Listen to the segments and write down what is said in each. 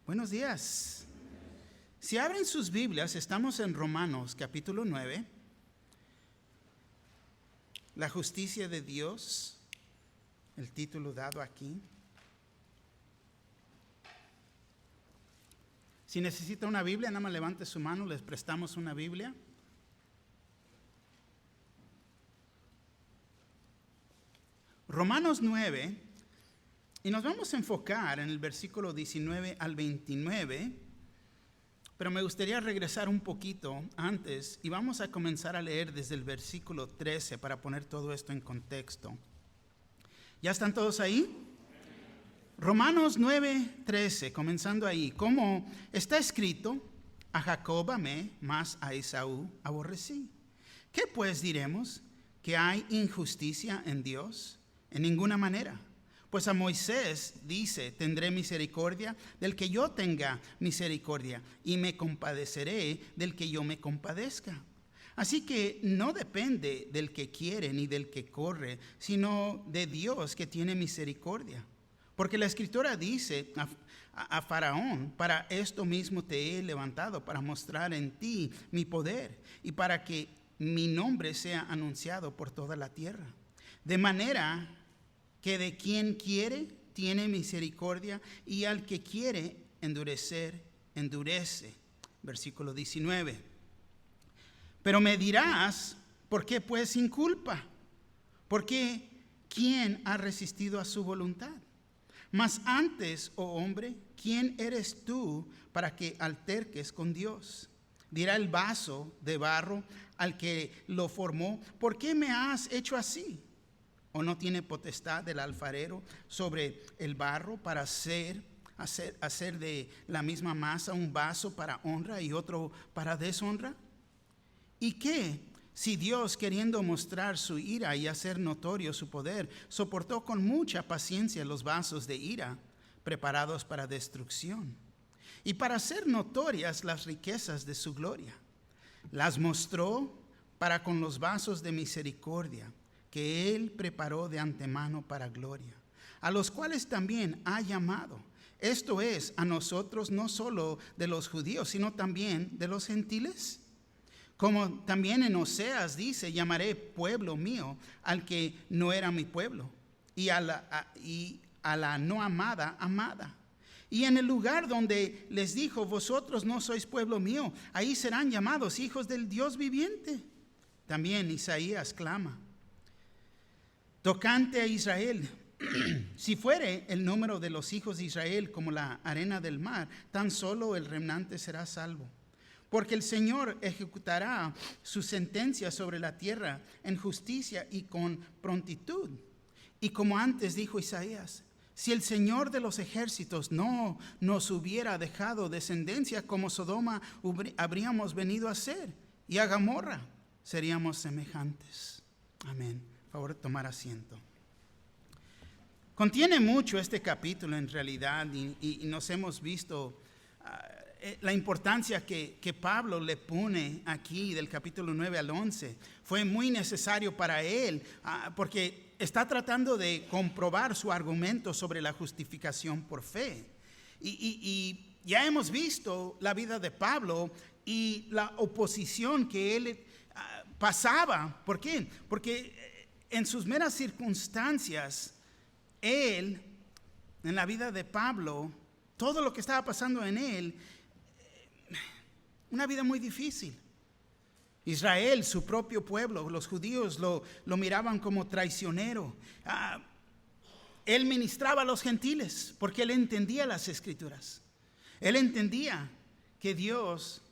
Buenos días. Si abren sus Biblias, estamos en Romanos capítulo 9. La justicia de Dios, el título dado aquí. Si necesita una Biblia, nada más levante su mano, les prestamos una Biblia. Romanos 9, y nos vamos a enfocar en el versículo 19 al 29, pero me gustaría regresar un poquito antes y vamos a comenzar a leer desde el versículo 13 para poner todo esto en contexto. ¿Ya están todos ahí? Romanos 9, 13, comenzando ahí. Como está escrito, a Jacob amé, mas a Esaú aborrecí. ¿Qué pues diremos? ¿Que hay injusticia en Dios? En ninguna manera. Pues a Moisés dice, tendré misericordia del que yo tenga misericordia y me compadeceré del que yo me compadezca. Así que no depende del que quiere ni del que corre, sino de Dios que tiene misericordia. Porque la Escritura dice a Faraón, para esto mismo te he levantado, para mostrar en ti mi poder y para que mi nombre sea anunciado por toda la tierra. De manera que de quien quiere tiene misericordia y al que quiere endurecer, endurece. Versículo 19. Pero me dirás, ¿por qué pues sin culpa? Porque ¿quién ha resistido a su voluntad? Mas antes, oh hombre, ¿quién eres tú para que alterques con Dios? Dirá el vaso de barro al que lo formó, ¿por qué me has hecho así? ¿O no tiene potestad el alfarero sobre el barro para hacer de la misma masa un vaso para honra y otro para deshonra? ¿Y qué si Dios, queriendo mostrar su ira y hacer notorio su poder, soportó con mucha paciencia los vasos de ira preparados para destrucción? Y para hacer notorias las riquezas de su gloria, las mostró para con los vasos de misericordia que Él preparó de antemano para gloria, a los cuales también ha llamado, esto es, a nosotros no solo de los judíos, sino también de los gentiles. Como también en Oseas dice, llamaré pueblo mío al que no era mi pueblo, y a la no amada, amada. Y en el lugar donde les dijo, vosotros no sois pueblo mío, ahí serán llamados hijos del Dios viviente. También Isaías clama, tocante a Israel, si fuere el número de los hijos de Israel como la arena del mar, tan solo el remanente será salvo. Porque el Señor ejecutará su sentencia sobre la tierra en justicia y con prontitud. Y como antes dijo Isaías, si el Señor de los ejércitos no nos hubiera dejado descendencia como Sodoma, habríamos venido a ser, y a Gomorra seríamos semejantes. Amén. Por favor, tomar asiento. Contiene mucho este capítulo en realidad y nos hemos visto la importancia que Pablo le pone aquí del capítulo 9 al 11. Fue muy necesario para él porque está tratando de comprobar su argumento sobre la justificación por fe. Y ya hemos visto la vida de Pablo y la oposición que él pasaba. ¿Por qué? Porque en sus meras circunstancias, él, en la vida de Pablo, todo lo que estaba pasando en él, una vida muy difícil. Israel, su propio pueblo, los judíos lo miraban como traicionero. Él ministraba a los gentiles porque él entendía las escrituras. Él entendía que Dios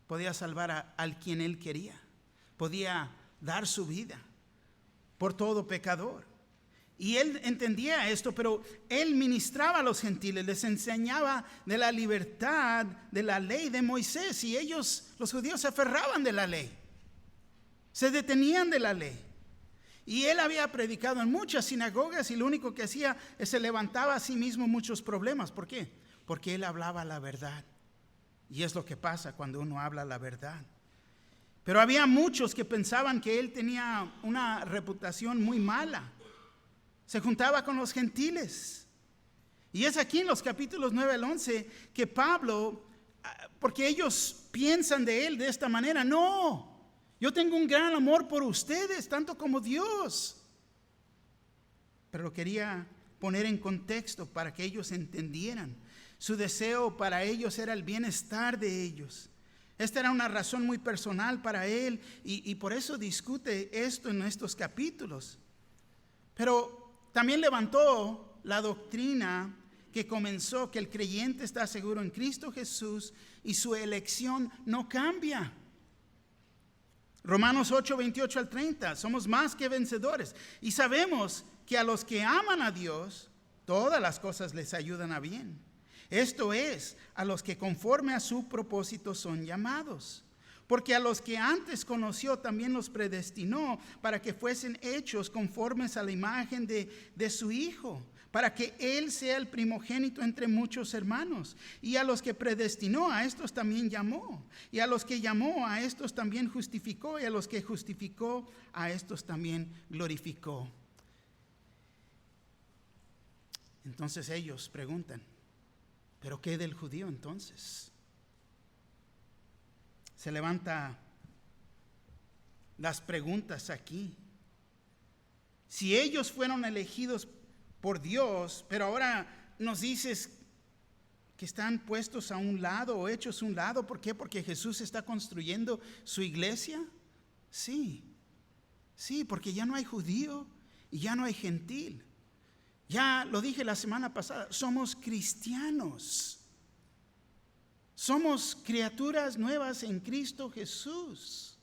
podía salvar al quien él quería. Podía dar su vida por todo pecador. Y él entendía esto, pero él ministraba a los gentiles, les enseñaba de la libertad de la ley de Moisés. Y ellos, los judíos, se aferraban de la ley, se detenían de la ley. Y él había predicado en muchas sinagogas y lo único que hacía es se levantaba a sí mismo muchos problemas. ¿Por qué? Porque él hablaba la verdad. Y es lo que pasa cuando uno habla la verdad. Pero había muchos que pensaban que él tenía una reputación muy mala. Se juntaba con los gentiles Y es aquí en los capítulos 9 al 11 que Pablo, porque ellos piensan de él de esta manera, no, yo tengo un gran amor por ustedes, tanto como Dios. Pero lo quería poner en contexto para que ellos entendieran. Su deseo para ellos era el bienestar de ellos. Esta era una razón muy personal para él y por eso discute esto en estos capítulos. Pero también levantó la doctrina que comenzó, que el creyente está seguro en Cristo Jesús y su elección no cambia. Romanos 8, 28 al 30, somos más que vencedores. Y sabemos que a los que aman a Dios, todas las cosas les ayudan a bien. Esto es, a los que conforme a su propósito son llamados. Porque a los que antes conoció también los predestinó para que fuesen hechos conformes a la imagen de su Hijo, para que Él sea el primogénito entre muchos hermanos. Y a los que predestinó, a estos también llamó. Y a los que llamó, a estos también justificó. Y a los que justificó, a estos también glorificó. Entonces ellos preguntan, ¿pero qué del judío entonces? Se levantan las preguntas aquí. Si ellos fueron elegidos por Dios, pero ahora nos dices que están puestos a un lado o hechos a un lado, ¿por qué? Porque Jesús está construyendo su iglesia. Sí, porque ya no hay judío y ya no hay gentil. Ya lo dije la semana pasada, somos cristianos. Somos criaturas nuevas en Cristo Jesús.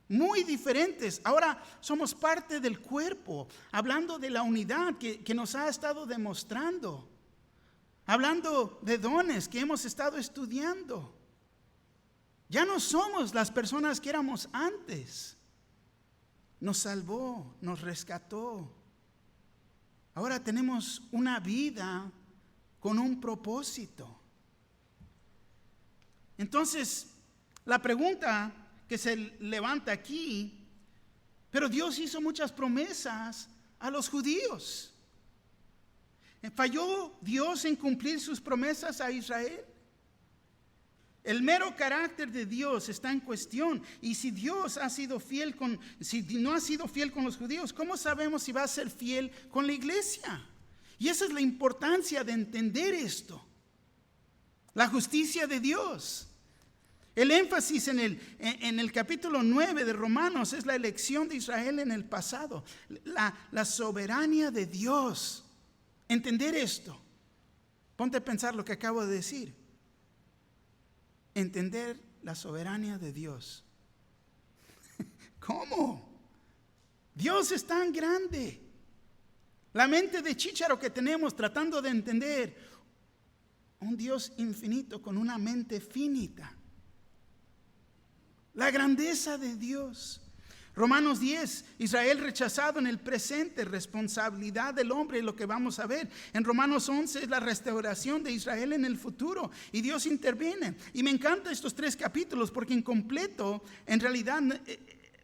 Muy diferentes. Ahora somos parte del cuerpo. Hablando de la unidad que nos ha estado demostrando. Hablando de dones que hemos estado estudiando. Ya no somos las personas que éramos antes. Nos salvó, nos rescató. Ahora tenemos una vida con un propósito. Entonces, la pregunta que se levanta aquí, pero Dios hizo muchas promesas a los judíos. ¿Falló Dios en cumplir sus promesas a Israel? El mero carácter de Dios está en cuestión. Y si Dios ha sido fiel si no ha sido fiel con los judíos, ¿cómo sabemos si va a ser fiel con la iglesia? Y esa es la importancia de entender esto. La justicia de Dios. El énfasis en el capítulo 9 de Romanos es la elección de Israel en el pasado. La soberanía de Dios. Entender esto. Ponte a pensar lo que acabo de decir. Entender la soberanía de Dios. ¿Cómo? Dios es tan grande. La mente de chícharo que tenemos tratando de entender un Dios infinito con una mente finita. La grandeza de Dios. Romanos 10, Israel rechazado en el presente, responsabilidad del hombre, lo que vamos a ver. En Romanos 11 es la restauración de Israel en el futuro y Dios interviene. Y me encantan estos 3 capítulos porque en completo, en realidad,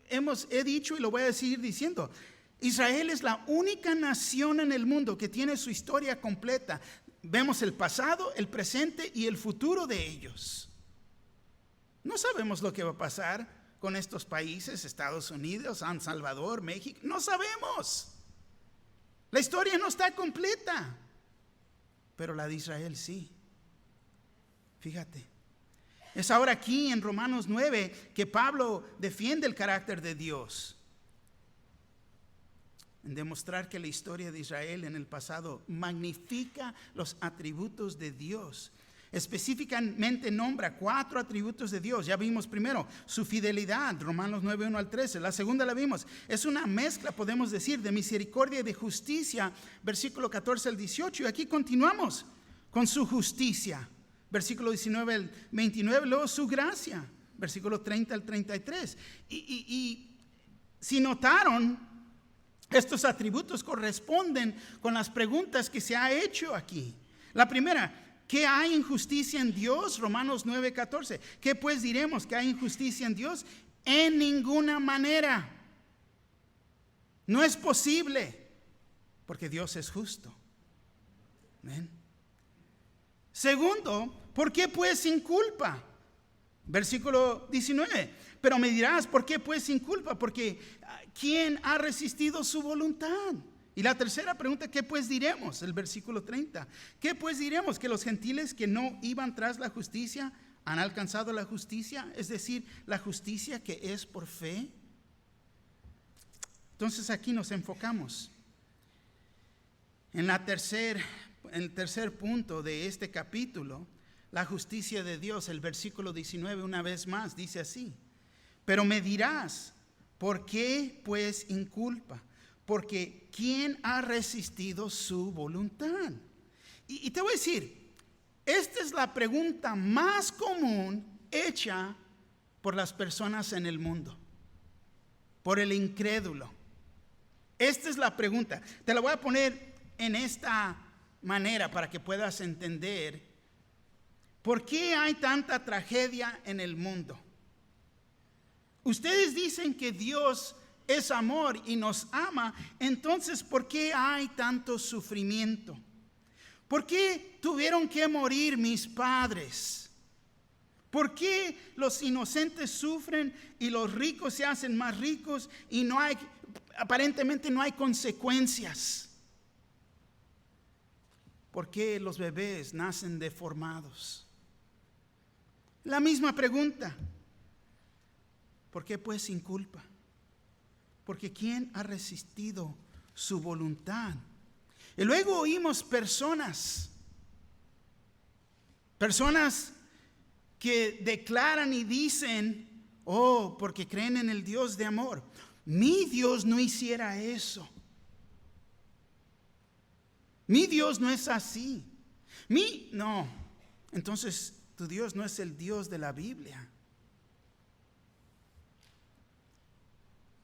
he dicho y lo voy a seguir diciendo, Israel es la única nación en el mundo que tiene su historia completa. Vemos el pasado, el presente y el futuro de ellos. No sabemos lo que va a pasar con estos países, Estados Unidos, San Salvador, México. No sabemos. La historia no está completa. Pero la de Israel sí. Fíjate. Es ahora aquí en Romanos 9 que Pablo defiende el carácter de Dios. En demostrar que la historia de Israel en el pasado magnifica los atributos de Dios. Específicamente nombra 4 atributos de Dios. Ya vimos primero su fidelidad, Romanos 9, 1 al 13. La segunda la vimos. Es una mezcla, podemos decir, de misericordia y de justicia, versículo 14 al 18. Y aquí continuamos con su justicia, versículo 19 al 29. Luego su gracia, versículo 30 al 33. Y si notaron, estos atributos corresponden con las preguntas que se ha hecho aquí. La primera, ¿qué hay injusticia en Dios? Romanos 9:14. ¿Qué pues diremos que hay injusticia en Dios? En ninguna manera. No es posible, porque Dios es justo. ¿Ven? Segundo, ¿por qué pues sin culpa? Versículo 19. Pero me dirás, ¿por qué pues sin culpa? Porque ¿quién ha resistido su voluntad? Y la tercera pregunta, ¿qué pues diremos? El versículo 30. ¿Qué pues diremos? ¿Que los gentiles que no iban tras la justicia han alcanzado la justicia? Es decir, la justicia que es por fe. Entonces aquí nos enfocamos en el tercer punto de este capítulo, la justicia de Dios. El versículo 19 una vez más dice así: pero me dirás, ¿por qué pues inculpa? Porque ¿quién ha resistido su voluntad? Y te voy a decir, esta es la pregunta más común hecha por las personas en el mundo, por el incrédulo. Esta es la pregunta. Te la voy a poner en esta manera para que puedas entender por qué hay tanta tragedia en el mundo. Ustedes dicen que Dios es amor y nos ama, entonces ¿por qué hay tanto sufrimiento? ¿Por qué tuvieron que morir mis padres? ¿Por qué los inocentes sufren y los ricos se hacen más ricos y aparentemente no hay consecuencias? ¿Por qué los bebés nacen deformados? La misma pregunta. ¿Por qué pues sin culpa? Porque ¿quién ha resistido su voluntad? Y luego oímos personas que declaran y dicen, oh, porque creen en el Dios de amor. Mi Dios no hiciera eso. Mi Dios no es así. No. Entonces, tu Dios no es el Dios de la Biblia.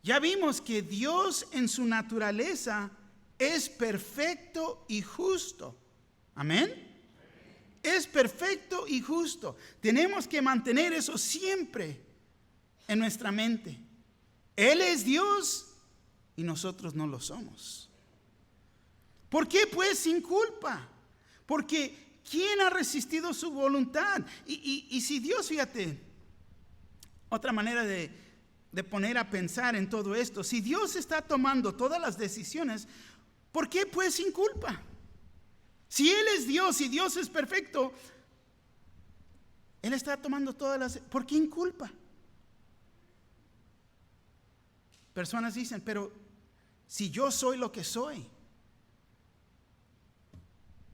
Ya vimos que Dios en su naturaleza es perfecto y justo. Amén. Es perfecto y justo. Tenemos que mantener eso siempre en nuestra mente. Él es Dios y nosotros no lo somos. ¿Por qué pues sin culpa? Porque ¿quién ha resistido su voluntad? Y si Dios, fíjate, otra manera de poner a pensar en todo esto, si Dios está tomando todas las decisiones, ¿por qué pues sin culpa? Si Él es Dios y Dios es perfecto, Él está tomando todas las... ¿Por qué inculpa? Personas dicen, pero si yo soy lo que soy,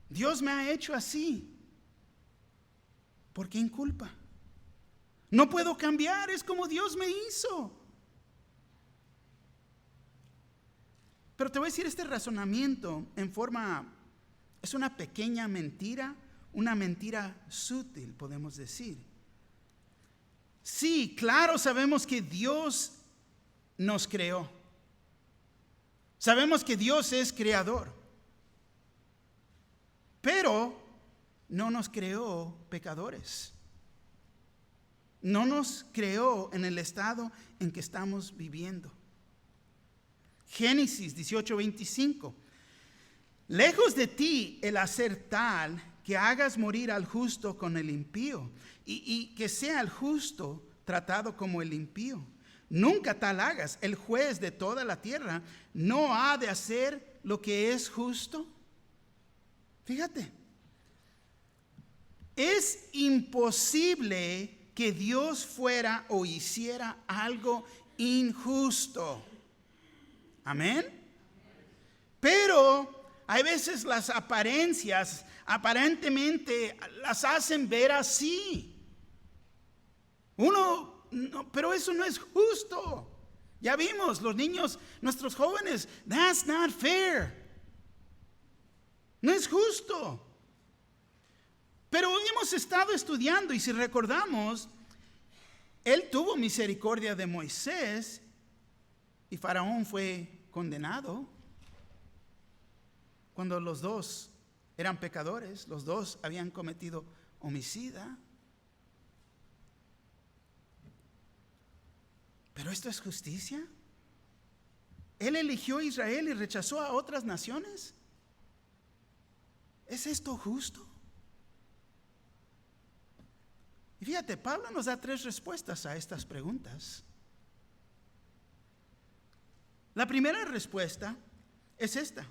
Dios me ha hecho así, ¿por qué inculpa? No puedo cambiar, es como Dios me hizo. Pero te voy a decir, este razonamiento es una pequeña mentira, una mentira sutil, podemos decir. Sí, claro, sabemos que Dios nos creó. Sabemos que Dios es creador. Pero no nos creó pecadores. No nos creó en el estado en que estamos viviendo. Génesis 18:25. Lejos de ti el hacer tal que hagas morir al justo con el impío y que sea el justo tratado como el impío. Nunca tal hagas. El juez de toda la tierra no ha de hacer lo que es justo. Fíjate. Es imposible que Dios fuera o hiciera algo injusto. Amén. Pero hay veces las apariencias aparentemente las hacen ver así. Pero eso no es justo. Ya vimos, los niños, nuestros jóvenes, that's not fair. No es justo. Pero hemos estado estudiando y si recordamos, Él tuvo misericordia de Moisés y Faraón fue condenado cuando los dos eran pecadores, los dos habían cometido homicidio. ¿Pero esto es justicia? ¿Él eligió a Israel y rechazó a otras naciones? ¿Es esto justo? Y fíjate, Pablo nos da 3 respuestas a estas preguntas. La primera respuesta es esta: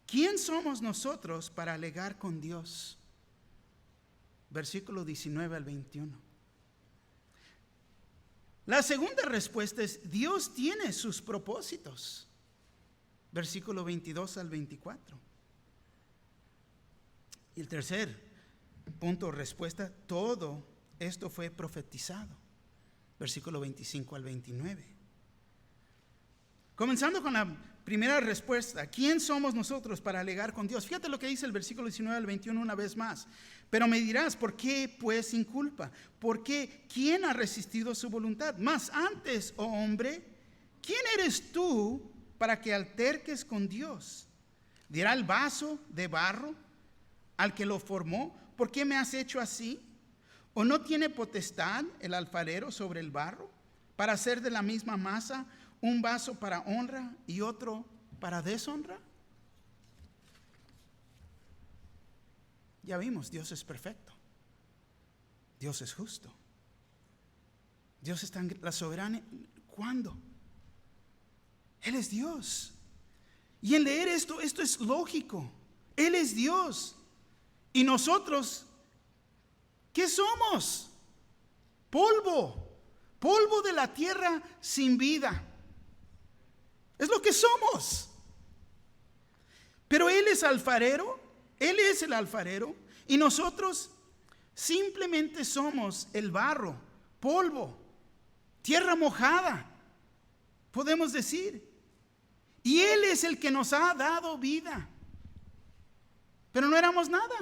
¿quién somos nosotros para alegar con Dios? Versículo 19 al 21. La segunda respuesta es: Dios tiene sus propósitos. Versículo 22 al 24. Y el tercer punto, respuesta: todo esto fue profetizado. Versículo 25 al 29. Comenzando con la primera respuesta: ¿quién somos nosotros para alegar con Dios? Fíjate lo que dice el versículo 19 al 21 una vez más. Pero me dirás, ¿por qué pues sin culpa? ¿Por qué? ¿Quién ha resistido su voluntad? Mas antes, oh hombre, ¿quién eres tú para que alterques con Dios? ¿Dirá el vaso de barro al que lo formó: ¿por qué me has hecho así? ¿O no tiene potestad el alfarero sobre el barro para hacer de la misma masa un vaso para honra y otro para deshonra? Ya vimos, Dios es perfecto. Dios es justo. Dios está en la soberanía. ¿Cuándo? Él es Dios. Y en leer esto es lógico. Él es Dios. Y nosotros, ¿qué somos? Polvo. Polvo de la tierra sin vida. Es lo que somos. Pero Él es alfarero. Él es el alfarero. Y nosotros simplemente somos el barro, polvo, tierra mojada, podemos decir. Y Él es el que nos ha dado vida. Pero no éramos nada.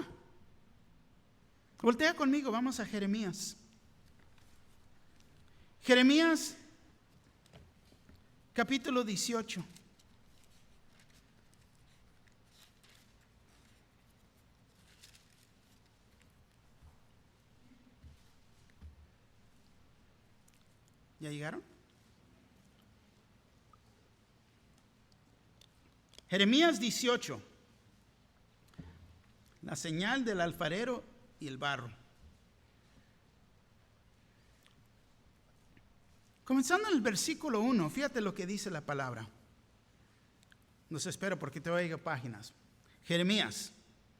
Voltea conmigo, vamos a Jeremías. Jeremías capítulo 18. ¿Ya llegaron? Jeremías 18. La señal del alfarero y el barro. Comenzando en el versículo 1, fíjate lo que dice la palabra. Los espero porque te voy a páginas. Jeremías,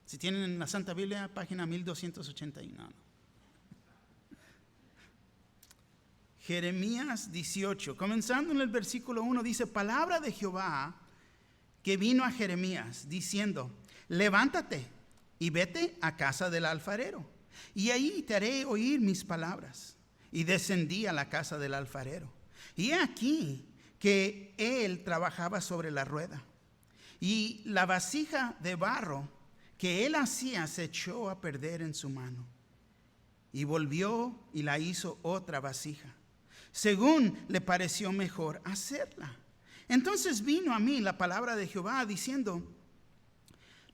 si tienen la Santa Biblia, página 1281. Jeremías 18, comenzando en el versículo 1, dice: palabra de Jehová que vino a Jeremías, diciendo: levántate y vete a casa del alfarero, y ahí te haré oír mis palabras. Y descendí a la casa del alfarero, y he aquí que él trabajaba sobre la rueda, y la vasija de barro que él hacía se echó a perder en su mano, y volvió y la hizo otra vasija, según le pareció mejor hacerla. Entonces vino a mí la palabra de Jehová diciendo: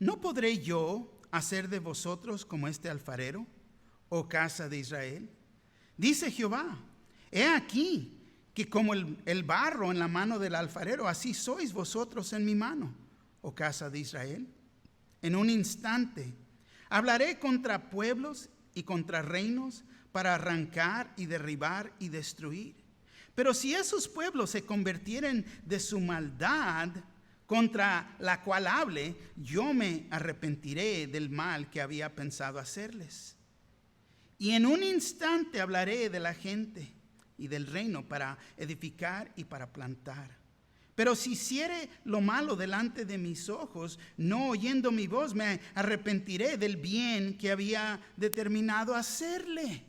¿no podré yo hacer de vosotros como este alfarero, oh casa de Israel? Dice Jehová: he aquí que como el barro en la mano del alfarero, así sois vosotros en mi mano, oh casa de Israel. En un instante hablaré contra pueblos y contra reinos para arrancar y derribar y destruir. Pero si esos pueblos se convirtieren de su maldad contra la cual hable, yo me arrepentiré del mal que había pensado hacerles. Y en un instante hablaré de la gente y del reino para edificar y para plantar. Pero si hiciere lo malo delante de mis ojos, no oyendo mi voz, me arrepentiré del bien que había determinado hacerle.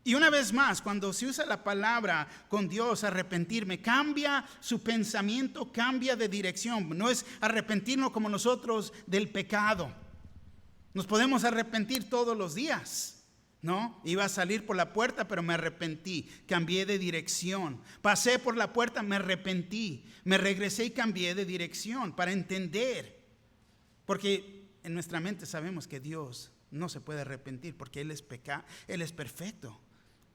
Y una vez más, cuando se usa la palabra con Dios, arrepentirme, cambia su pensamiento, cambia de dirección. No es arrepentirnos como nosotros del pecado. Nos podemos arrepentir todos los días. No, iba a salir por la puerta, pero me arrepentí, cambié de dirección. Pasé por la puerta, me arrepentí, me regresé y cambié de dirección para entender. Porque en nuestra mente sabemos que Dios no se puede arrepentir porque Él es perfecto.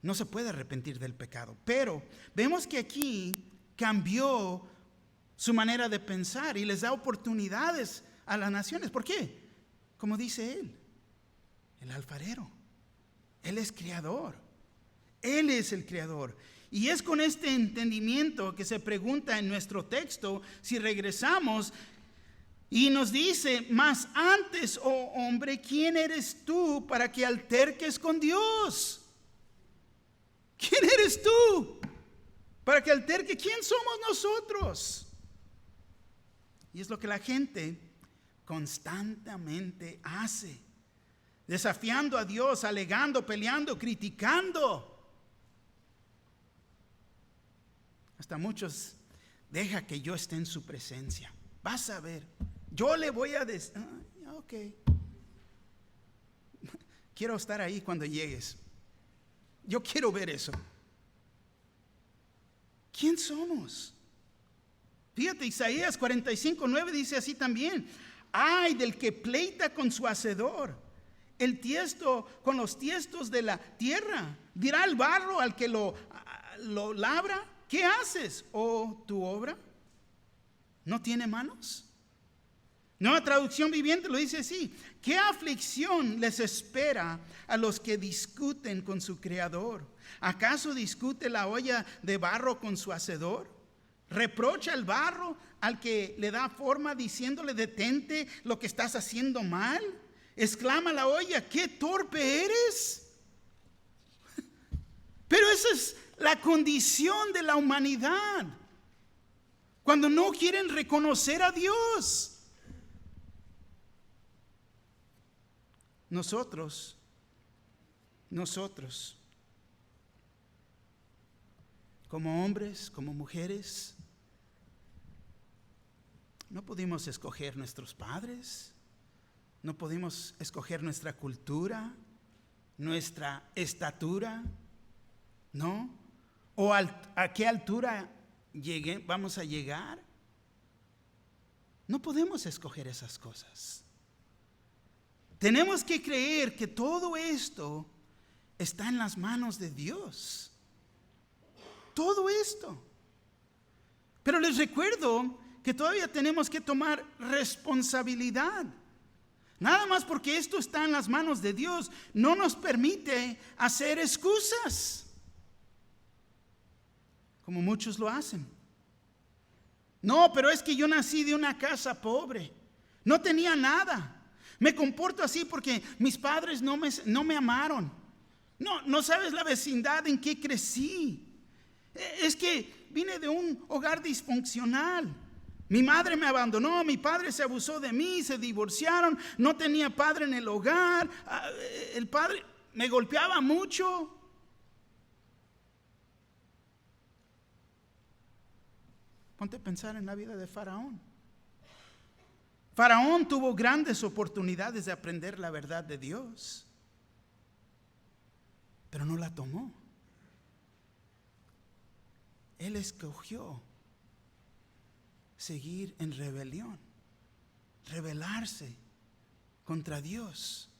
No se puede arrepentir del pecado. Pero vemos que aquí cambió su manera de pensar y les da oportunidades a las naciones. ¿Por qué? como dice él, el alfarero. Él es creador. Él es el creador. Y es con este entendimiento que se pregunta en nuestro texto, si regresamos y nos dice: mas antes, oh hombre, ¿quién eres tú para que alterques con Dios? ¿Quién eres tú para que alterque? ¿Quién somos nosotros? Y es lo que la gente constantemente hace, desafiando a Dios, alegando, peleando, criticando. Hasta muchos: deja que yo esté en su presencia, vas a ver, yo le voy a decir, ok, quiero estar ahí cuando llegues, yo quiero ver eso. ¿Quién somos? Fíjate, Isaías 45:9 dice así también: ay del que pleita con su hacedor, el tiesto con los tiestos de la tierra. Dirá el barro al que lo labra: ¿qué haces, oh tu obra? ¿No tiene manos? Nueva Traducción Viviente lo dice así: ¿qué aflicción les espera a los que discuten con su creador? ¿Acaso discute la olla de barro con su hacedor? ¿Reprocha el barro al que le da forma diciéndole: detente, lo que estás haciendo mal? Exclama la olla: ¿qué torpe eres? Pero esa es la condición de la humanidad cuando no quieren reconocer a Dios. Nosotros, como hombres, como mujeres, no pudimos escoger nuestros padres, no pudimos escoger nuestra cultura, nuestra estatura, ¿no? O a qué altura vamos a llegar. No podemos escoger esas cosas. Tenemos que creer que todo esto está en las manos de Dios. Todo esto. Pero les recuerdo que todavía tenemos que tomar responsabilidad. Nada más porque esto está en las manos de Dios no nos permite hacer excusas, como muchos lo hacen. No, pero es que yo nací de una casa pobre, no tenía nada. Me comporto así porque mis padres no me amaron. No sabes la vecindad en que crecí. Es que vine de un hogar disfuncional. Mi madre me abandonó, mi padre se abusó de mí, se divorciaron, no tenía padre en el hogar, el padre me golpeaba mucho. Ponte a pensar en la vida de Faraón. Faraón tuvo grandes oportunidades de aprender la verdad de Dios, pero no la tomó. Él escogió seguir en rebelión, rebelarse contra Dios.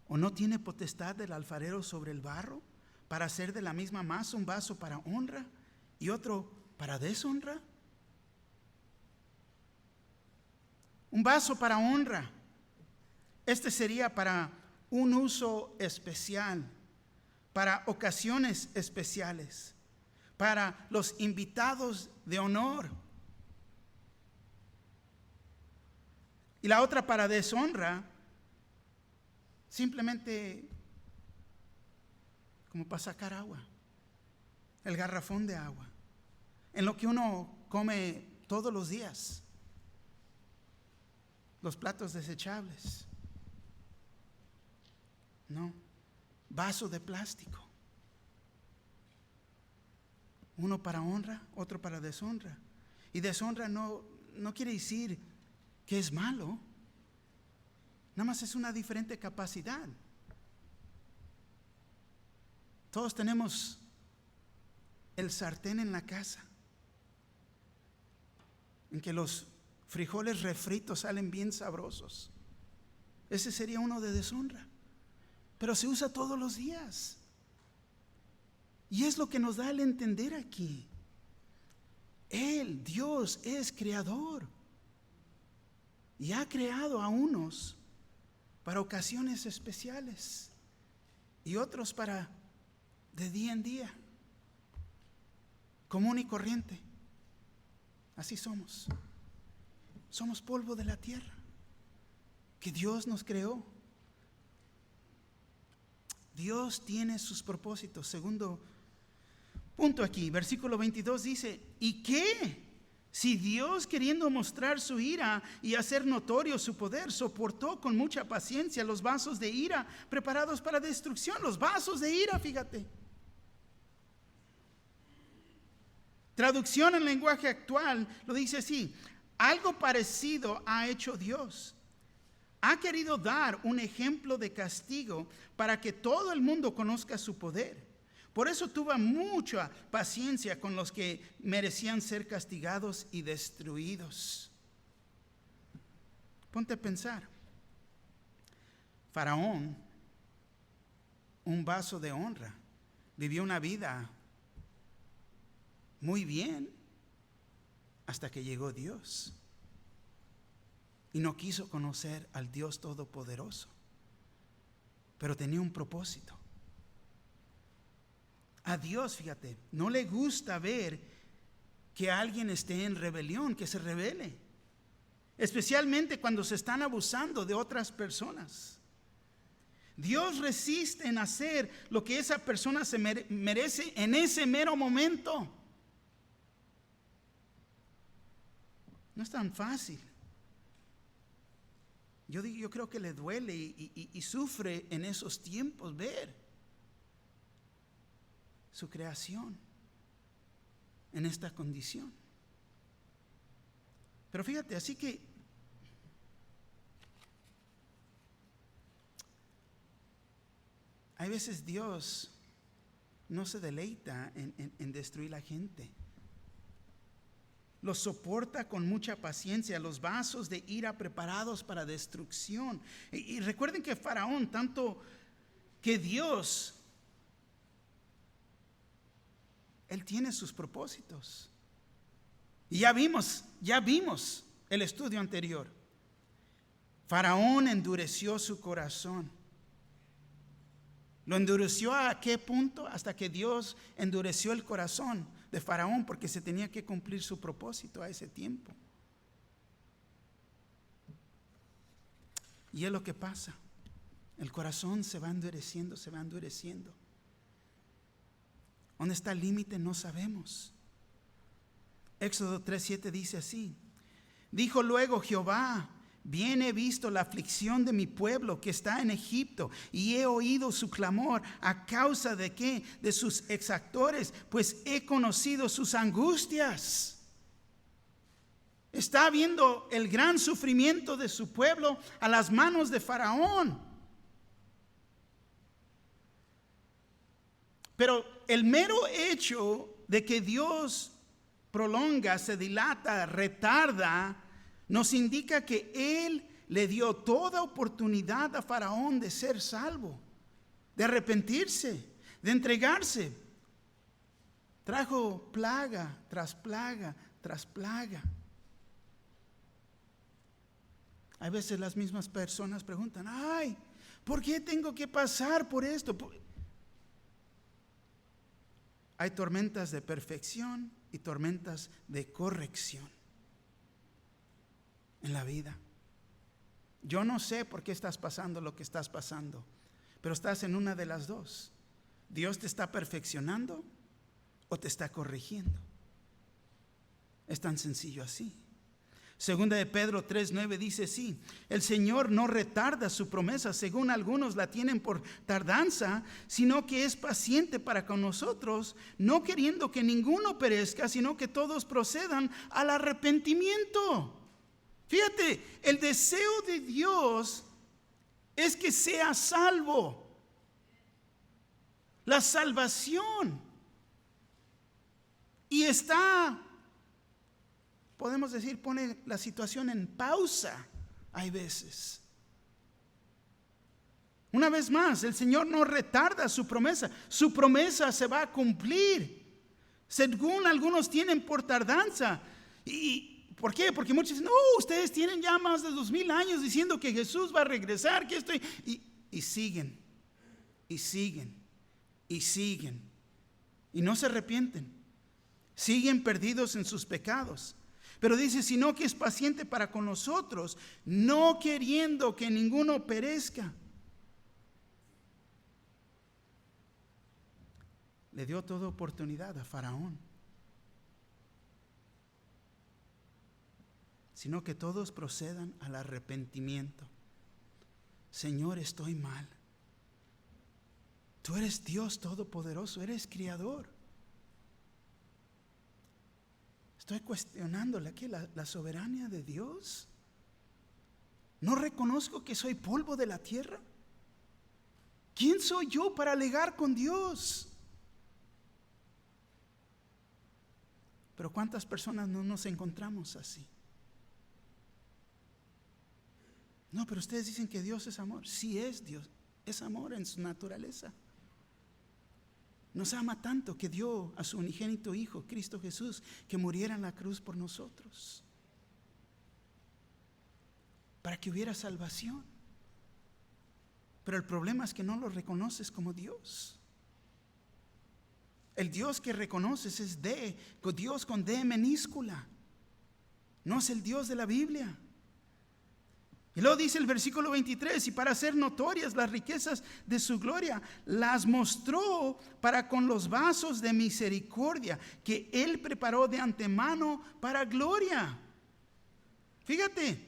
¿O no tiene potestad el alfarero sobre el barro para hacer de la misma masa un vaso para honra y otro para deshonra? Un vaso para honra. Este sería para un uso especial, para ocasiones especiales, para los invitados de honor. Y la otra para deshonra, simplemente como para sacar agua, el garrafón de agua, en lo que uno come todos los días, los platos desechables. No, vaso de plástico. Uno para honra, otro para deshonra. Y deshonra no quiere decir que es malo. Nada más es una diferente capacidad. Todos tenemos el sartén en la casa, en que los frijoles refritos salen bien sabrosos. Ese sería uno de deshonra. Pero se usa todos los días. Y es lo que nos da el entender aquí. Él, Dios, es creador. Y ha creado a unos para ocasiones especiales y otros para de día en día, común y corriente. Así somos. Somos polvo de la tierra que Dios nos creó. Dios tiene sus propósitos. Segundo punto aquí, versículo 22 dice: ¿y qué? Si Dios, queriendo mostrar su ira y hacer notorio su poder, soportó con mucha paciencia los vasos de ira preparados para destrucción. Los vasos de ira, fíjate. Traducción en lenguaje actual lo dice así: algo parecido ha hecho Dios. Ha querido dar un ejemplo de castigo para que todo el mundo conozca su poder. Por eso tuvo mucha paciencia con los que merecían ser castigados y destruidos. Ponte a pensar. Faraón, un vaso de honra, vivió una vida muy bien hasta que llegó Dios y no quiso conocer al Dios Todopoderoso, pero tenía un propósito. A Dios, fíjate, no le gusta ver que alguien esté en rebelión, que se rebele, especialmente cuando se están abusando de otras personas. Dios resiste en hacer lo que esa persona se merece en ese mero momento. No es tan fácil. Yo creo que le duele y sufre en esos tiempos ver su creación en esta condición. Pero fíjate, así que hay veces Dios no se deleita en destruir la gente. Los soporta con mucha paciencia, los vasos de ira preparados para destrucción. Y recuerden que Faraón, tanto que Dios, Él tiene sus propósitos. Y ya vimos el estudio anterior. Faraón endureció su corazón. ¿Lo endureció a qué punto? Hasta que Dios endureció el corazón de Faraón, porque se tenía que cumplir su propósito a ese tiempo. Y es lo que pasa. El corazón se va endureciendo, se va endureciendo. ¿Dónde está el límite? No sabemos. Éxodo 3:7 dice así: dijo luego Jehová: bien he visto la aflicción de mi pueblo que está en Egipto, y he oído su clamor. ¿A causa de qué? De sus exactores, pues he conocido sus angustias. Está viendo el gran sufrimiento de su pueblo a las manos de Faraón. Pero el mero hecho de que Dios prolonga, se dilata, retarda, nos indica que Él le dio toda oportunidad a Faraón de ser salvo, de arrepentirse, de entregarse. Trajo plaga tras plaga tras plaga. A veces las mismas personas preguntan: ay, ¿por qué tengo que pasar por esto? Hay tormentas de perfección y tormentas de corrección en la vida. Yo no sé por qué estás pasando lo que estás pasando, pero estás en una de las dos. Dios te está perfeccionando o te está corrigiendo. Es tan sencillo así. Segunda de Pedro 3:9 dice así: el Señor no retarda su promesa, según algunos la tienen por tardanza, sino que es paciente para con nosotros, no queriendo que ninguno perezca, sino que todos procedan al arrepentimiento. Fíjate, el deseo de Dios es que sea salvo. La salvación. Y está, podemos decir, pone la situación en pausa. Hay veces. Una vez más, el Señor no retarda su promesa. Su promesa se va a cumplir. según algunos tienen por tardanza. ¿Y por qué? Porque muchos dicen, no, ustedes tienen ya más de 2000 años diciendo que Jesús va a regresar, que esto, y siguen, y siguen, y siguen, y no se arrepienten, siguen perdidos en sus pecados. Pero dice, sino que es paciente para con nosotros, no queriendo que ninguno perezca. Le dio toda oportunidad a Faraón, sino que todos procedan al arrepentimiento. Señor, estoy mal. Tú eres Dios todopoderoso, eres creador. Estoy cuestionándole aquí la soberanía de Dios. ¿No reconozco que soy polvo de la tierra? ¿Quién soy yo para alegar con Dios? Pero ¿cuántas personas no nos encontramos así? No, pero ustedes dicen que Dios es amor. Sí es Dios, es amor en su naturaleza. Nos ama tanto que dio a su unigénito Hijo, Cristo Jesús, que muriera en la cruz por nosotros, para que hubiera salvación. Pero el problema es que no lo reconoces como Dios. El Dios que reconoces es Dios con D minúscula. No es el Dios de la Biblia. Y luego dice el versículo 23, y para hacer notorias las riquezas de su gloria, las mostró para con los vasos de misericordia que Él preparó de antemano para gloria. Fíjate,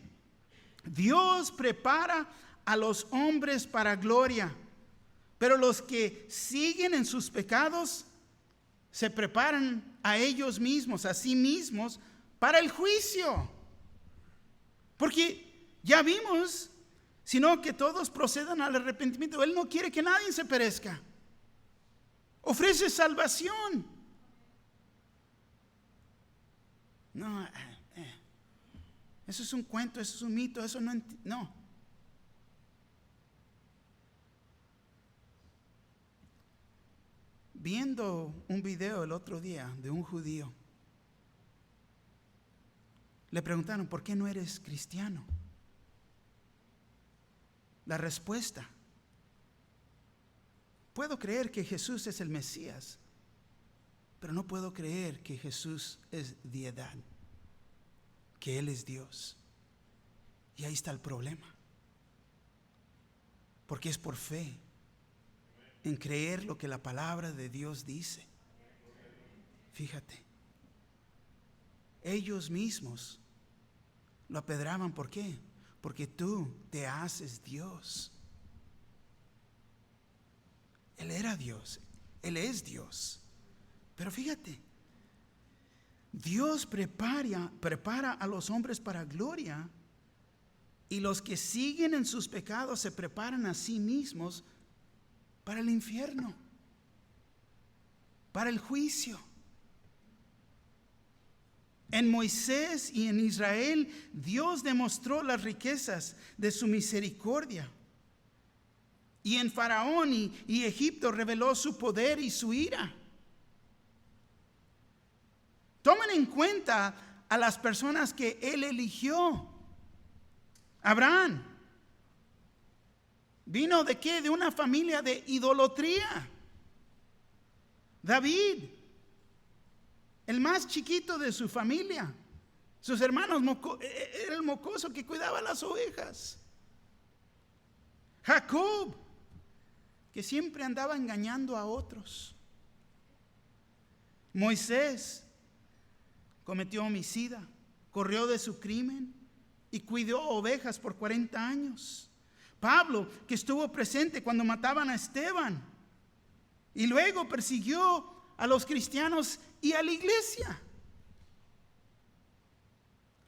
Dios prepara a los hombres para gloria, pero los que siguen en sus pecados se preparan a ellos mismos, a sí mismos, para el juicio. Porque ya vimos, sino que todos procedan al arrepentimiento. Él no quiere que nadie se perezca. Ofrece salvación. No, eso es un cuento, eso es un mito, eso no. Viendo un video el otro día de un judío, le preguntaron, ¿por qué no eres cristiano? La respuesta: puedo creer que Jesús es el Mesías, pero no puedo creer que Jesús es deidad, que Él es Dios. Y ahí está el problema, porque es por fe, en creer lo que la palabra de Dios dice. Fíjate, ellos mismos lo apedraban. ¿Por qué? Porque tú te haces Dios. Él era Dios, Él es Dios. Pero fíjate, Dios prepara a los hombres para gloria, y los que siguen en sus pecados se preparan a sí mismos para el infierno, para el juicio. En Moisés y en Israel, Dios demostró las riquezas de su misericordia. Y en Faraón y Egipto reveló su poder y su ira. Tomen en cuenta a las personas que Él eligió. Abraham vino ¿de qué? De una familia de idolatría. David, el más chiquito de su familia. Sus hermanos, era el mocoso que cuidaba las ovejas. Jacob, que siempre andaba engañando a otros. Moisés cometió homicidio, corrió de su crimen y cuidó ovejas por 40 años. Pablo, que estuvo presente cuando mataban a Esteban y luego persiguió a los cristianos y a la iglesia.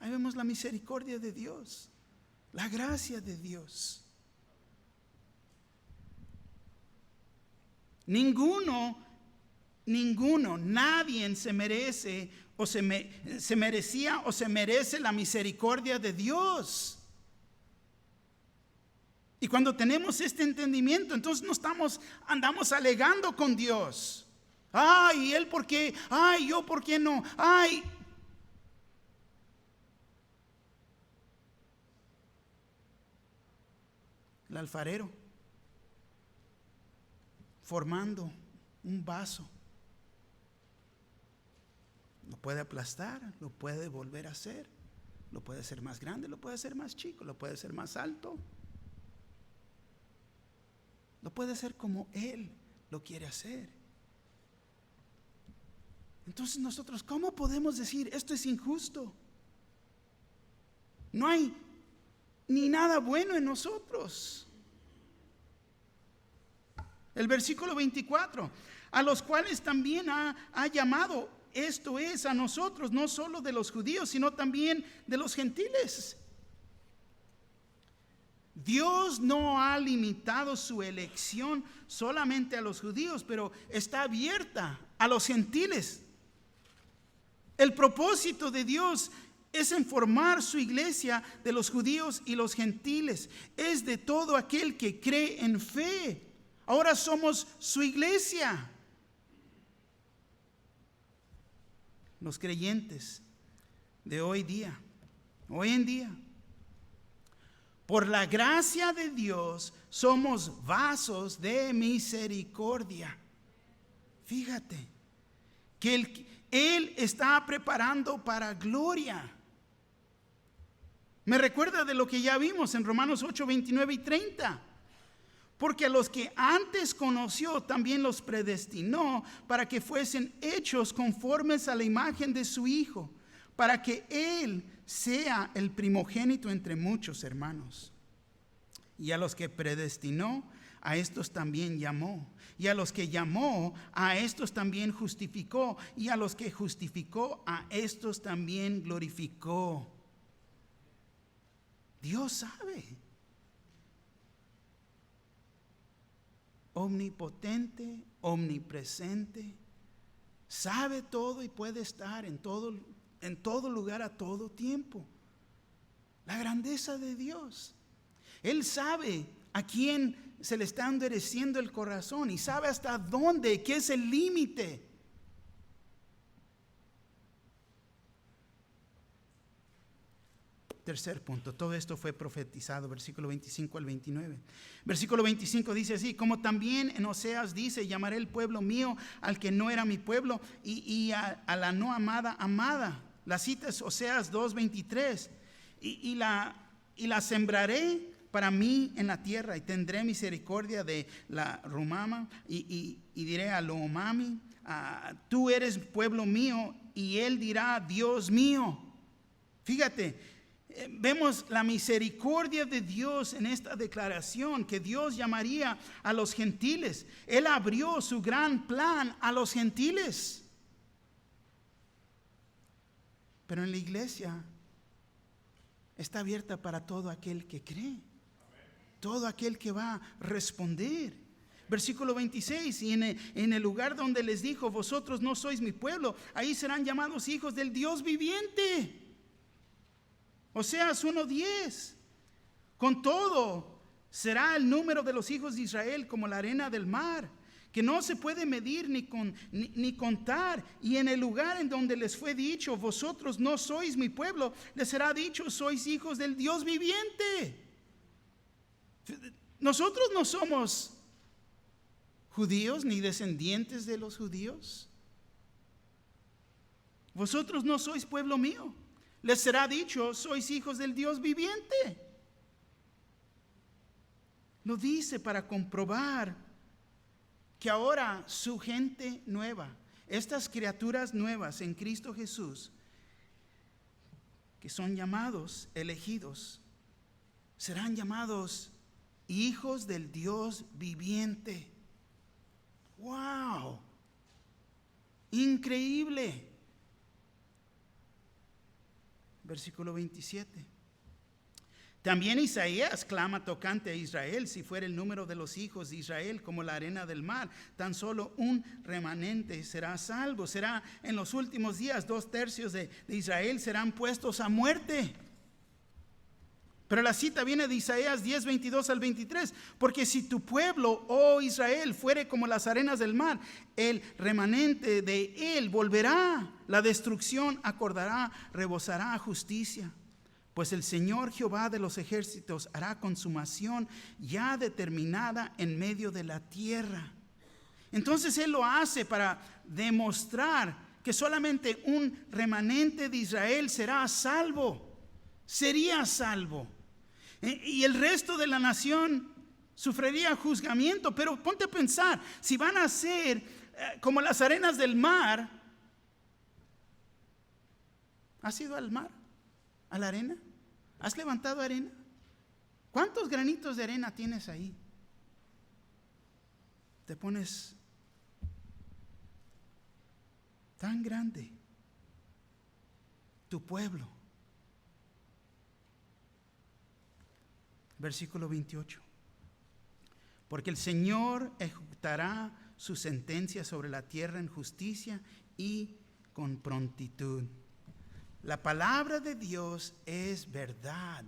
Ahí vemos la misericordia de Dios, la gracia de Dios. Nadie se merece o se merecía o se merece la misericordia de Dios. Y cuando tenemos este entendimiento, entonces no andamos alegando con Dios. Ay, él por qué, ay, yo por qué no, ay. El alfarero formando un vaso. Lo puede aplastar, lo puede volver a hacer, lo puede hacer más grande, lo puede hacer más chico, lo puede hacer más alto. Lo puede hacer como Él lo quiere hacer. Entonces nosotros, ¿cómo podemos decir esto es injusto? No hay ni nada bueno en nosotros. El versículo 24, a los cuales también ha llamado, esto es, a nosotros, no solo de los judíos, sino también de los gentiles. Dios no ha limitado su elección solamente a los judíos, pero está abierta a los gentiles. El propósito de Dios es en formar su iglesia de los judíos y los gentiles. Es de todo aquel que cree en fe. Ahora somos su iglesia. Los creyentes de hoy en día, por la gracia de Dios, somos vasos de misericordia. Fíjate que Él está preparando para gloria. Me recuerda de lo que ya vimos en Romanos 8, 29 y 30. Porque a los que antes conoció también los predestinó para que fuesen hechos conformes a la imagen de su Hijo, para que Él sea el primogénito entre muchos hermanos. Y a los que predestinó, a estos también llamó. Y a los que llamó, a estos también justificó. Y a los que justificó, a estos también glorificó. Dios sabe. Omnipotente, omnipresente, sabe todo y puede estar en todo lugar a todo tiempo. La grandeza de Dios. Él sabe a quién se le está endureciendo el corazón y sabe hasta dónde, qué es el límite. Tercer punto, todo esto fue profetizado, versículo 25 al 29. Versículo 25 dice así: como también en Oseas dice, llamaré el pueblo mío al que no era mi pueblo, y a la no amada, amada. La cita es Oseas 2:23. Y la sembraré para mí en la tierra, y tendré misericordia de la Rumama, y diré a lo Omami, tú eres pueblo mío, y él dirá, Dios mío. Fíjate, vemos la misericordia de Dios en esta declaración, que Dios llamaría a los gentiles. Él abrió su gran plan a los gentiles. Pero en la iglesia está abierta para todo aquel que cree, todo aquel que va a responder. Versículo 26, y en el lugar donde les dijo, vosotros no sois mi pueblo, ahí serán llamados hijos del Dios viviente. Oseas 1:10. Con todo, será el número de los hijos de Israel como la arena del mar, que no se puede medir ni contar. Y en el lugar en donde les fue dicho, vosotros no sois mi pueblo, les será dicho, sois hijos del Dios viviente. Nosotros no somos judíos ni descendientes de los judíos. Vosotros no sois pueblo mío. Les será dicho, sois hijos del Dios viviente. Lo dice para comprobar que ahora su gente nueva, estas criaturas nuevas en Cristo Jesús, que son llamados, elegidos, serán llamados hijos del Dios viviente. ¡Wow! Increíble. Versículo 27. También Isaías clama tocante a Israel: si fuera el número de los hijos de Israel como la arena del mar, tan solo un remanente será salvo. Será en los últimos días 2/3 de Israel serán puestos a muerte. Pero la cita viene de Isaías 10, 22 al 23. Porque si tu pueblo, oh Israel, fuere como las arenas del mar, el remanente de él volverá, la destrucción acordará, rebosará justicia. Pues el Señor Jehová de los ejércitos hará consumación ya determinada en medio de la tierra. Entonces Él lo hace para demostrar que solamente un remanente de Israel será salvo, sería salvo. Y el resto de la nación sufriría juzgamiento. Pero ponte a pensar, si van a ser como las arenas del mar. ¿Has ido al mar? ¿A la arena? ¿Has levantado arena? ¿Cuántos granitos de arena tienes ahí? Te pones tan grande tu pueblo. Versículo 28. Porque el Señor ejecutará su sentencia sobre la tierra en justicia y con prontitud. La palabra de Dios es verdad,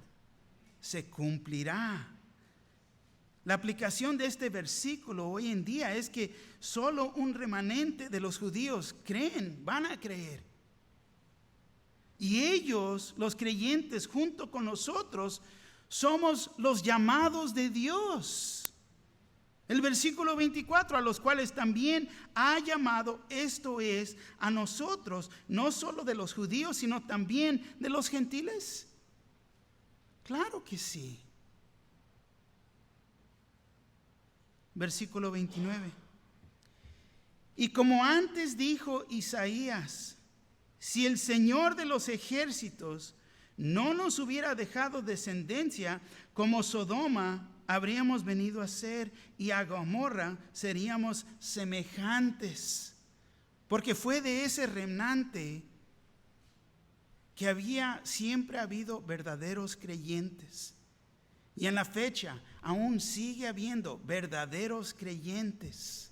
se cumplirá. La aplicación de este versículo hoy en día es que solo un remanente de los judíos van a creer. Y ellos, los creyentes, junto con nosotros, somos los llamados de Dios. El versículo 24, a los cuales también ha llamado, esto es, a nosotros, no solo de los judíos, sino también de los gentiles. Claro que sí. Versículo 29. Y como antes dijo Isaías, si el Señor de los ejércitos no nos hubiera dejado descendencia, como Sodoma habríamos venido a ser, y a Gomorra seríamos semejantes. Porque fue de ese remanente que siempre habido verdaderos creyentes. Y en la fecha aún sigue habiendo verdaderos creyentes.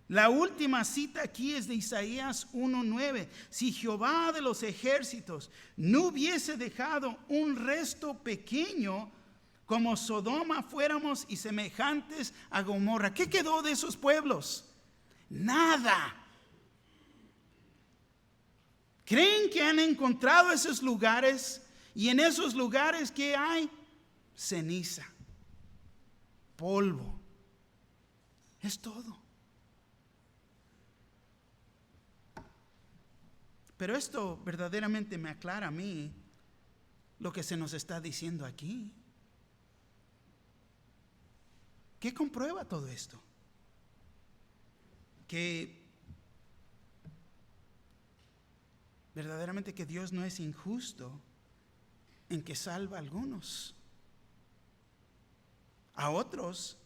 La última cita aquí es de Isaías 1:9. Si Jehová de los ejércitos no hubiese dejado un resto pequeño, como Sodoma fuéramos y semejantes a Gomorra. ¿Qué quedó de esos pueblos? Nada. ¿Creen que han encontrado esos lugares? Y en esos lugares, ¿qué hay? Ceniza, polvo. Es todo. Pero esto verdaderamente me aclara a mí lo que se nos está diciendo aquí. ¿Qué comprueba todo esto? Que verdaderamente que Dios no es injusto en que salva a algunos. A otros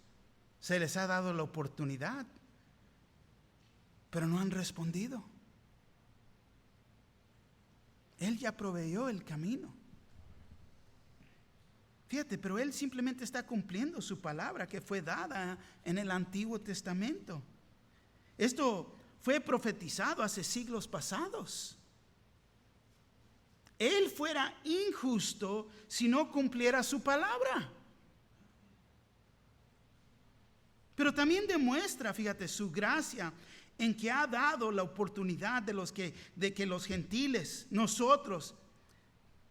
se les ha dado la oportunidad, pero no han respondido. Él ya proveyó el camino. Fíjate, pero Él simplemente está cumpliendo su palabra que fue dada en el Antiguo Testamento. Esto fue profetizado hace siglos pasados. Él fuera injusto si no cumpliera su palabra. Pero también demuestra, fíjate, su gracia en que ha dado la oportunidad de que los gentiles, nosotros,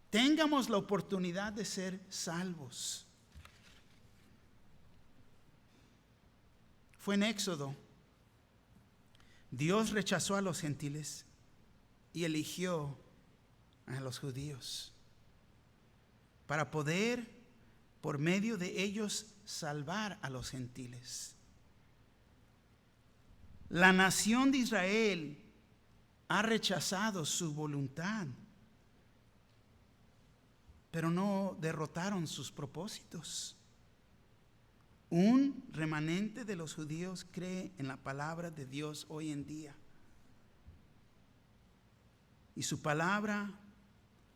tengamos la oportunidad de ser salvos. Fue en Éxodo. Dios rechazó a los gentiles y eligió a los judíos para poder, por medio de ellos, salvar a los gentiles. La nación de Israel ha rechazado su voluntad, pero no derrotaron sus propósitos. Un remanente de los judíos cree en la palabra de Dios hoy en día. Y su palabra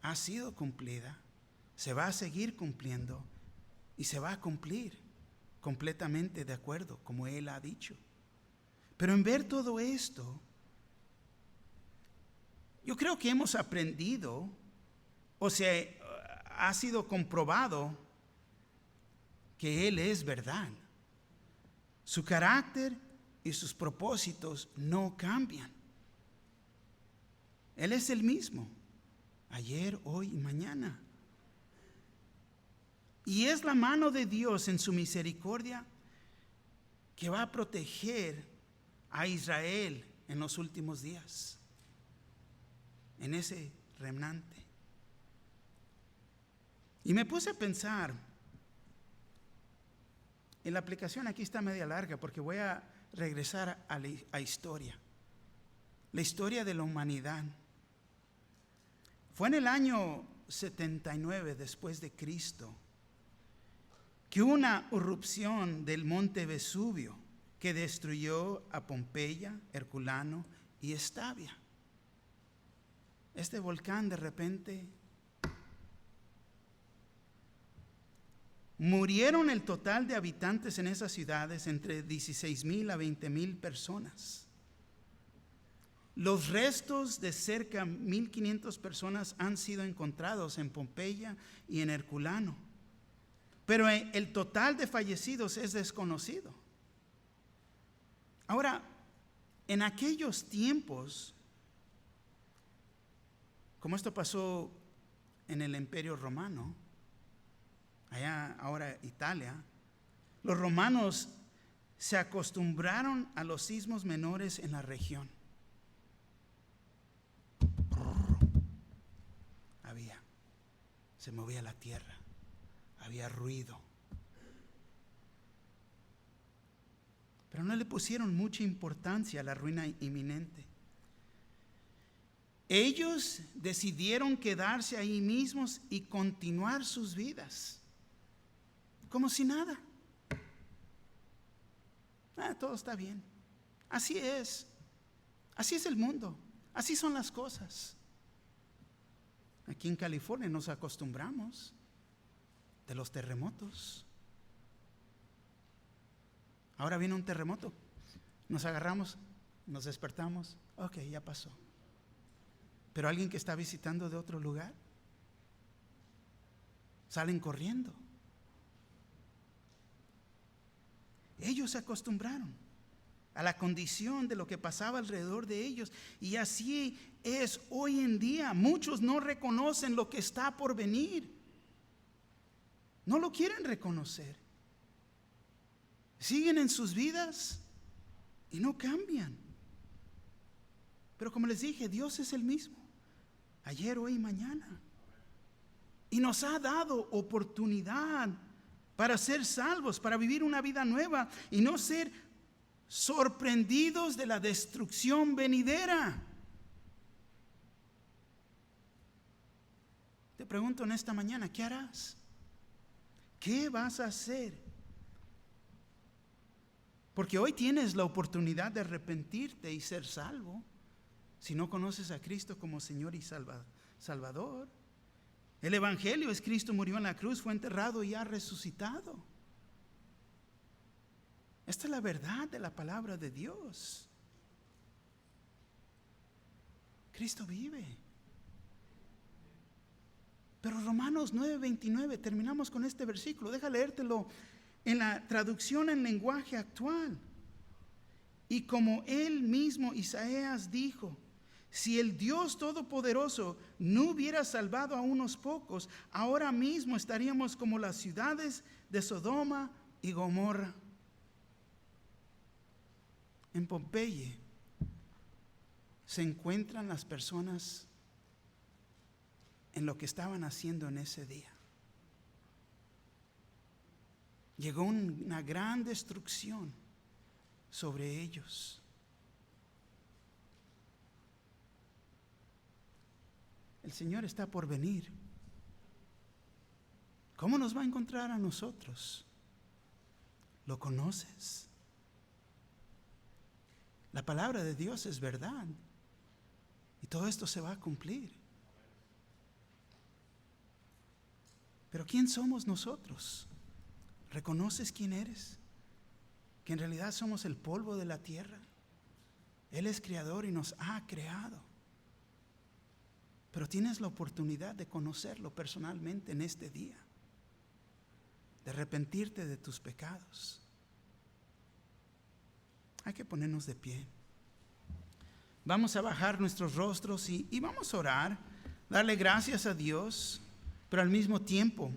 ha sido cumplida, se va a seguir cumpliendo y se va a cumplir completamente de acuerdo como Él ha dicho. Pero en ver todo esto, yo creo que hemos aprendido, ha sido comprobado que Él es verdad. Su carácter y sus propósitos no cambian. Él es el mismo, ayer, hoy y mañana. Y es la mano de Dios en su misericordia que va a proteger a Israel en los últimos días, en ese remanente. Y me puse a pensar, en la aplicación aquí está media larga porque voy a regresar a la historia de la humanidad. Fue en el año 79 después de Cristo que hubo una erupción del monte Vesubio que destruyó a Pompeya, Herculano y Estavia. Este volcán de repente murieron el total de habitantes en esas ciudades entre 16,000 a 20,000 personas. Los restos de cerca de 1,500 personas han sido encontrados en Pompeya y en Herculano, pero el total de fallecidos es desconocido. Ahora, en aquellos tiempos, como esto pasó en el Imperio Romano, allá ahora Italia, los romanos se acostumbraron a los sismos menores en la región. Se movía la tierra, había ruido. Pero no le pusieron mucha importancia a la ruina inminente. Ellos decidieron quedarse ahí mismos y continuar sus vidas, como si nada. Todo está bien. Así es el mundo, así son las cosas. Aquí en California nos acostumbramos de los terremotos. Ahora viene un terremoto, nos agarramos, nos despertamos, ok, ya pasó. Pero alguien que está visitando de otro lugar, salen corriendo. Ellos se acostumbraron a la condición de lo que pasaba alrededor de ellos, y así es hoy en día. Muchos no reconocen lo que está por venir, no lo quieren reconocer, siguen en sus vidas y no cambian. Pero como les dije, Dios es el mismo, ayer, hoy y mañana, y nos ha dado oportunidad para ser salvos, para vivir una vida nueva y no ser sorprendidos de la destrucción venidera. Te pregunto en esta mañana, ¿qué harás? ¿Qué vas a hacer? Porque hoy tienes la oportunidad de arrepentirte y ser salvo si no conoces a Cristo como Señor y Salvador. El Evangelio es: Cristo murió en la cruz, fue enterrado y ha resucitado. Esta es la verdad de la palabra de Dios. Cristo vive. Pero Romanos 9:29, terminamos con este versículo, deja leértelo en la traducción en lenguaje actual. Y como él mismo, Isaías, dijo: si el Dios Todopoderoso no hubiera salvado a unos pocos, ahora mismo estaríamos como las ciudades de Sodoma y Gomorra. En Pompeya se encuentran las personas en lo que estaban haciendo en ese día. Llegó una gran destrucción sobre ellos. El Señor está por venir. ¿Cómo nos va a encontrar a nosotros? ¿Lo conoces? La palabra de Dios es verdad y todo esto se va a cumplir. Pero ¿quién somos nosotros? ¿Reconoces quién eres? Que en realidad somos el polvo de la tierra. Él es creador y nos ha creado. pero tienes la oportunidad de conocerlo personalmente en este día, de arrepentirte de tus pecados. Hay que ponernos de pie. Vamos a bajar nuestros rostros y vamos a orar, darle gracias a Dios, pero al mismo tiempo,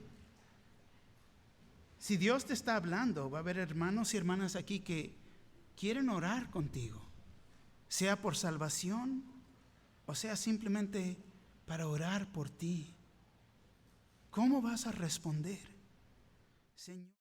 si Dios te está hablando, va a haber hermanos y hermanas aquí que quieren orar contigo, sea por salvación o sea simplemente para orar por ti. ¿Cómo vas a responder? Señor.